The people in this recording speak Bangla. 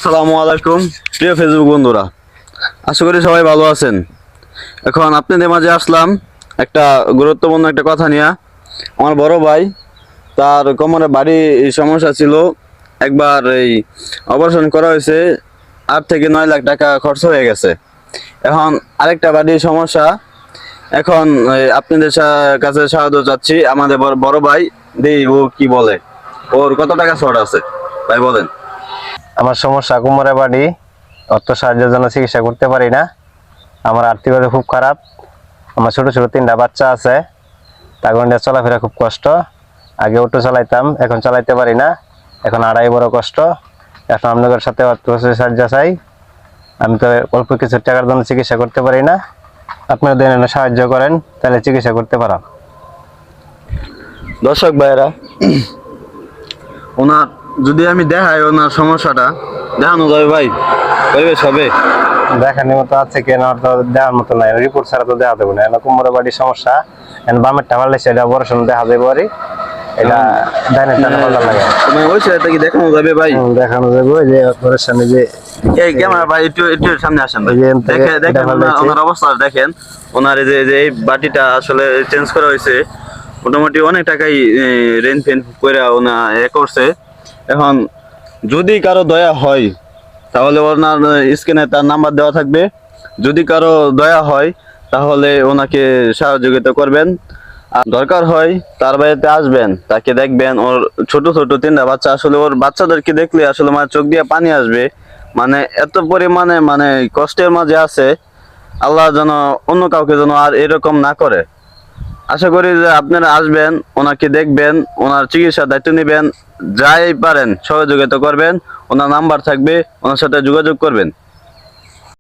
আসসালামু আলাইকুম প্রিয় ফেসবুক বন্ধুরা, আশা করি সবাই ভালো আছেন। এখন আপনাদের মাঝে আসলাম একটা গুরুত্বপূর্ণ একটা কথা নিয়ে। আমার বড় ভাই, তার কোমরে ভারী সমস্যা ছিল। একবার এই অপারেশন করা হয়েছে, 8 থেকে 9 লাখ টাকা খরচ হয়ে গেছে। এখন আরেকটা ভারী সমস্যা। এখন আপনাদের কাছে সাহায্য চাচ্ছি। আমাদের বড় ভাই, দেই ও কি বলে, ওর কত টাকা শর্ট আছে ভাই বলেন। আমার সমস্যা কোমরে বাড়ি, অর্থ সাহায্যের জন্য চিকিৎসা করতে পারি না। আমার আর্থিক অবস্থা খুব খারাপ। আমার ছোট ছোট 3টা বাচ্চা আছে, তার কারণে চলাফেরা খুব কষ্ট। আগে অটো চালাইতাম, এখন চালাইতে পারি না। এখন আড়াই বড় কষ্ট। এখন আপনাদের সাথে অর্থ সাহায্য চাই। আমি তো অল্প কিছু টাকার জন্য চিকিৎসা করতে পারি না। আপনারা যদি সাহায্য করেন তাহলে চিকিৎসা করতে পারাম। দর্শক ভাইয়েরা, ওনার যদি আমি দেখাই ওনার সমস্যাটা, দেখানো যাবে ভাই? পরিবেশ হবে? দেখানোর মতো আছে কেন? তো দেওয়ার মতো নাই, রিপোর্ট ছাড়া তো দেখা দেবো না। এখন কোমরে বাড়ির সমস্যা, এখন বামের টাকা সেটা বড় সময় দেখা যাবে। পারি এটা ডাইনের টাকা ভালো লাগে। তোমার ওই সেটা কি দেখানো যাবে ভাই? দেখানো যাবে। ওই যে আপনার সামনে যে এই ক্যামেরা ভাই, একটু একটু সামনে আসেন ভাই। দেখেন ওনার অবস্থা দেখেন। ওনার এই যে এই বাটিটা আসলে চেঞ্জ করা হয়েছে, মোটামুটি অনেক টাকাই রেন্ট ফেন্ট করে ওনা করছে। এখন যদি কারো দয়া হয় তাহলে ওনার স্ক্রিনে তার নাম্বার দেওয়া থাকবে। যদি কারো দয়া হয় তাহলে ওনাকে সহযোগিতা করবেন। আর দরকার হয় তার বাড়িতে আসবেন, তাকে দেখবেন। ওর ছোট ছোট 3টা বাচ্চা, আসলে ওর বাচ্চাদেরকে দেখলে আসলে মানে চোখ দিয়ে পানি আসবে। মানে এত পরিমাণে মানে কষ্টের মাঝে আছে। আল্লাহ যেন অন্য কাউকে যেন আর এরকম না করে। আশা করি যে আপনারা আসবেন, ওনাকে দেখবেন, ওনার চিকিৎসার দায়িত্ব নেবেন। যাই পারেন সহযোগিতা করবেন। ওনার নাম্বার থাকবে, ওনার সাথে যোগাযোগ করবেন।